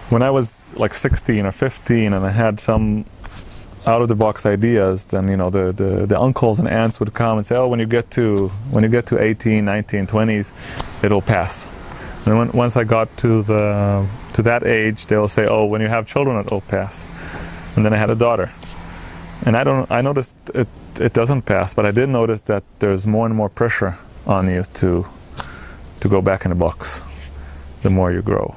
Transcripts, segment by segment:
when I was like 16 or 15 and I had some out-of-the-box ideas, then the uncles and aunts would come and say, oh, when you get to 18, 19, 20s, it'll pass. And then once I got to that age, they'll say, oh, when you have children, it'll pass. And then I had a daughter, and I noticed it doesn't pass, but I did notice that there's more and more pressure on you to go back in the box the more you grow.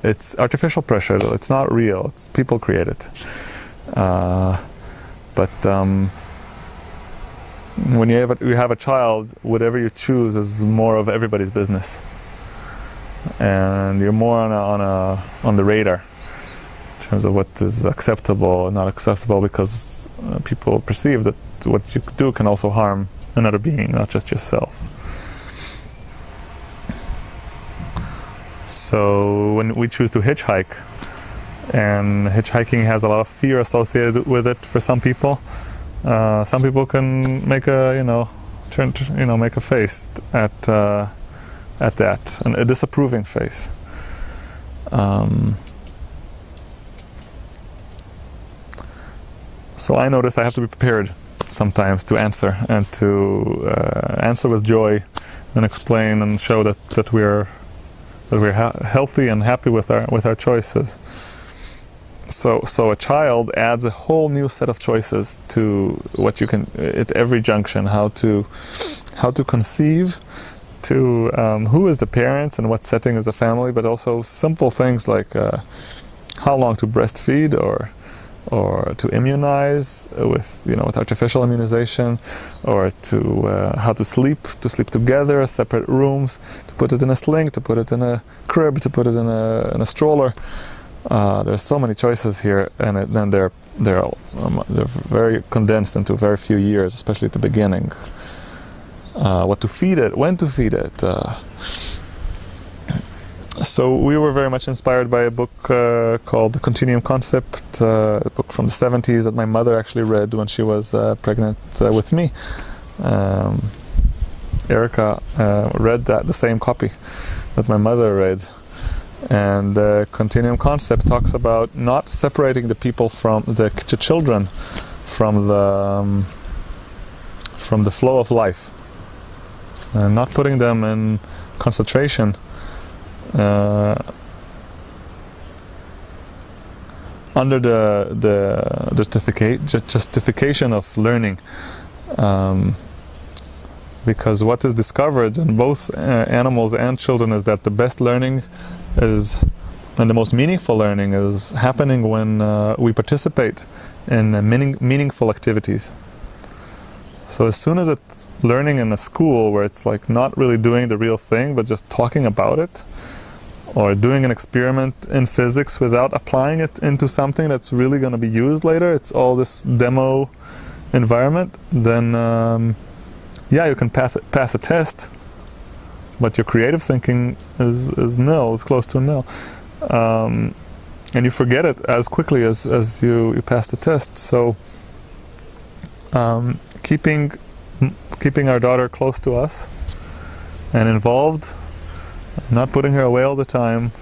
It's artificial pressure, though. It's not real. It's people create it. But when you have a child, whatever you choose is more of everybody's business, and you're more on the radar in terms of what is acceptable and not acceptable, because people perceive that what you do can also harm another being, not just yourself. So when we choose to hitchhike, and hitchhiking has a lot of fear associated with it for some people can make a make a face at that, and a disapproving face. So I noticed I have to be prepared sometimes to answer, and to answer with joy, and explain and show that we're healthy and happy with our choices. So a child adds a whole new set of choices to what you can at every junction, how to conceive, to who is the parents and what setting is the family, but also simple things like how long to breastfeed, or to immunize with artificial immunization, or to how to sleep together, separate rooms, to put it in a sling, to put it in a crib, to put it in a stroller. There's so many choices here, and then they're very condensed into very few years, especially at the beginning. What to feed it, when to feed it. So we were very much inspired by a book called The Continuum Concept, a book from the 70s that my mother actually read when she was pregnant with me. Erica read the same copy that my mother read. And the Continuum Concept talks about not separating the people from the children from the flow of life, and not putting them in concentration under the justification of learning, because what is discovered in both animals and children is that the best learning and the most meaningful learning is happening when we participate in meaningful activities. So as soon as it's learning in a school where it's like not really doing the real thing but just talking about it, or doing an experiment in physics without applying it into something that's really going to be used later, it's all this demo environment, then you can pass a test, but your creative thinking is nil, it's close to nil. And you forget it as quickly as you pass the test. So keeping our daughter close to us and involved, not putting her away all the time,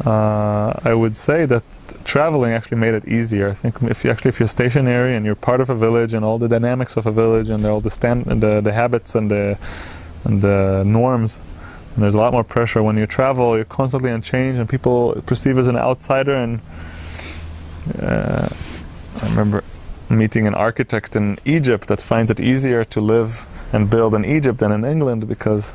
I would say that traveling actually made it easier. I think if you're stationary and you're part of a village and all the dynamics of a village and all the habits and the norms, and there's a lot more pressure. When you travel, you're constantly in change, and people perceive as an outsider. And I remember meeting an architect in Egypt that finds it easier to live and build in Egypt than in England, because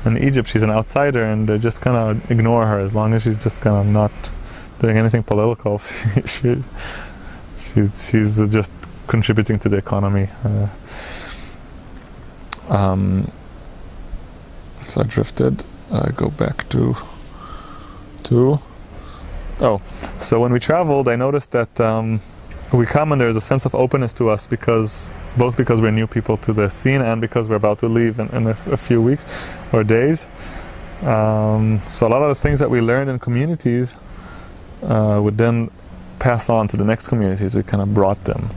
in Egypt she's an outsider and they just kind of ignore her as long as she's just kind of not doing anything political. She's just contributing to the economy. So I drifted. I go back to so when we traveled, I noticed that we come and there's a sense of openness to us, because we're new people to the scene and because we're about to leave in a few weeks or days. So a lot of the things that we learned in communities would then pass on to the next communities. We kind of brought them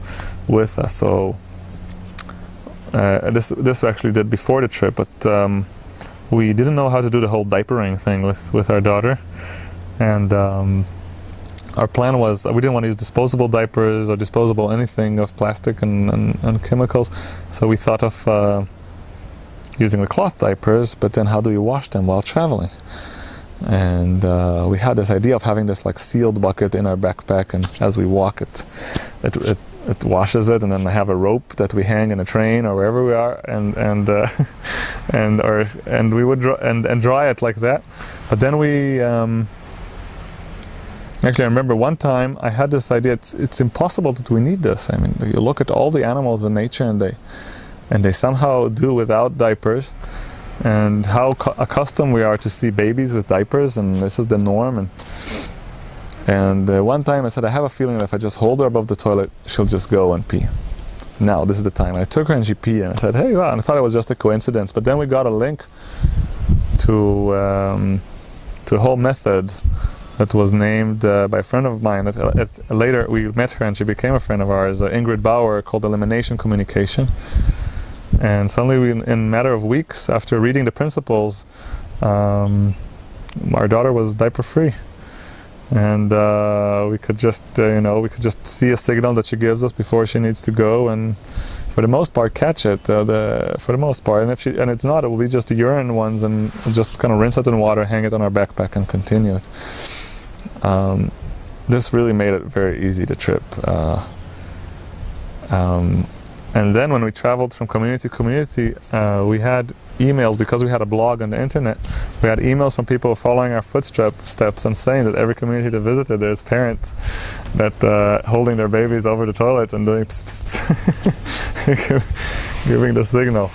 with us. So this we actually did before the trip, but we didn't know how to do the whole diapering thing with our daughter, and our plan was we didn't want to use disposable diapers or disposable anything of plastic and chemicals, so we thought of using the cloth diapers, but then how do you wash them while traveling? And we had this idea of having this like sealed bucket in our backpack, and as we walk it washes it, and then I have a rope that we hang in a train or wherever we are, and we would dry it like that. But then we actually, I remember one time I had this idea. It's impossible that we need this. I mean, you look at all the animals in nature, and they somehow do without diapers. And how accustomed we are to see babies with diapers, and this is the norm. And one time I said, I have a feeling that if I just hold her above the toilet, she'll just go and pee. Now, this is the time. I took her and she peed, and I said, hey, wow. And I thought it was just a coincidence. But then we got a link to a whole method that was named by a friend of mine. Later we met her and she became a friend of ours, Ingrid Bauer, called elimination communication. And suddenly, in a matter of weeks, after reading the principles, our daughter was diaper-free, and we could just, see a signal that she gives us before she needs to go, and for the most part, catch it. For the most part, and it's not, it will be just the urine ones, and we'll just kind of rinse it in water, hang it on our backpack, and continue it. This really made it very easy to trip. And then when we traveled from community to community, we had emails, because we had a blog on the internet, we had emails from people following our footsteps and saying that every community they visited, there's parents that holding their babies over the toilet and doing pss, pss, pss, giving the signal.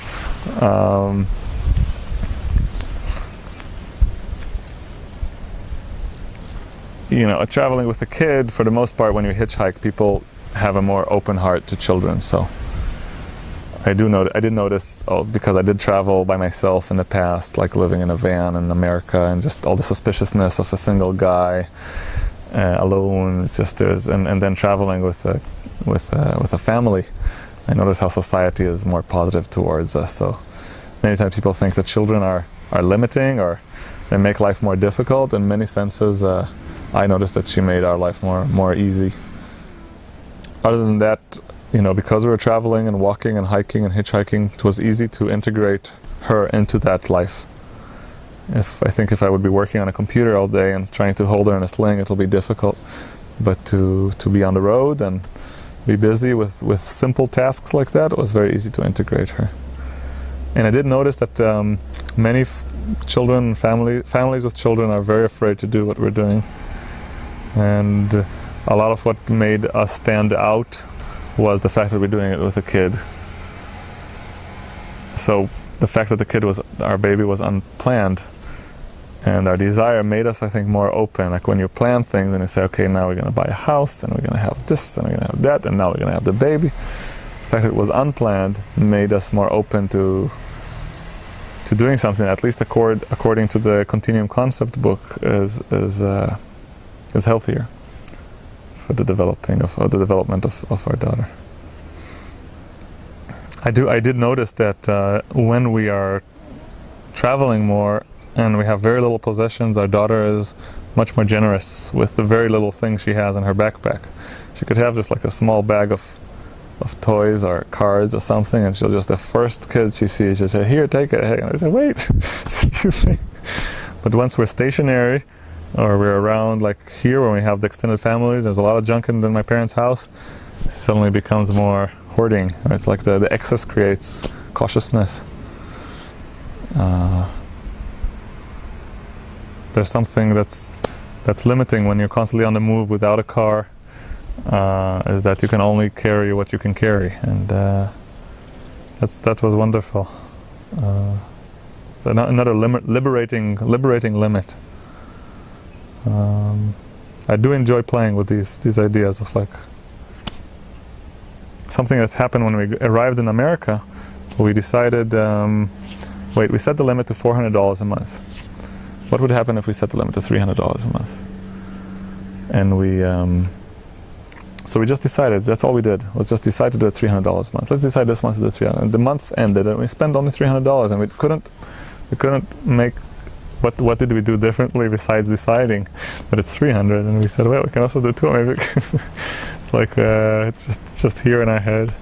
Traveling with a kid, for the most part, when you hitchhike, people have a more open heart to children. So I did notice, because I did travel by myself in the past, like living in a van in America, and just all the suspiciousness of a single guy alone. It's just and then traveling with a family, I notice how society is more positive towards us. So many times people think that children are limiting, or they make life more difficult. In many senses, I noticed that she made our life more easy. Other than that, because we were traveling and walking and hiking and hitchhiking, it was easy to integrate her into that life. I think if I would be working on a computer all day and trying to hold her in a sling, it'll be difficult. But to be on the road and be busy with simple tasks like that, it was very easy to integrate her. And I did notice that many children, families with children are very afraid to do what we're doing. And a lot of what made us stand out was the fact that we're doing it with a kid. So the fact that our baby was unplanned, and our desire made us, I think, more open. Like when you plan things and you say, okay, now we're going to buy a house, and we're going to have this, and we're going to have that, and now we're going to have the baby. The fact that it was unplanned made us more open to doing something, at least according to the Continuum Concept book, is healthier for the development of our daughter. I did notice that when we are traveling more and we have very little possessions, our daughter is much more generous with the very little things she has in her backpack. She could have just like a small bag of toys or cards or something, and she'll just, the first kid she sees, she'll say, here, take it. Hey. And I say, wait. But once we're stationary, or we're around, like here when we have the extended families, there's a lot of junk in my parents' house, it suddenly becomes more hoarding. It's like the excess creates cautiousness. There's something that's limiting when you're constantly on the move without a car, is that you can only carry what you can carry, and that was wonderful. So another liberating limit. I do enjoy playing with these ideas of like something that's happened when we arrived in America. We decided, we set the limit to $400 a month. What would happen if we set the limit to $300 a month? And so we just decided, that's all we did, was just decide to do it $300 a month. Let's decide this month to do $300. And the month ended and we spent only $300, and we couldn't make what did we do differently besides deciding that it's 300? And we said, well, we can also do 200. It's like it's just here in our head.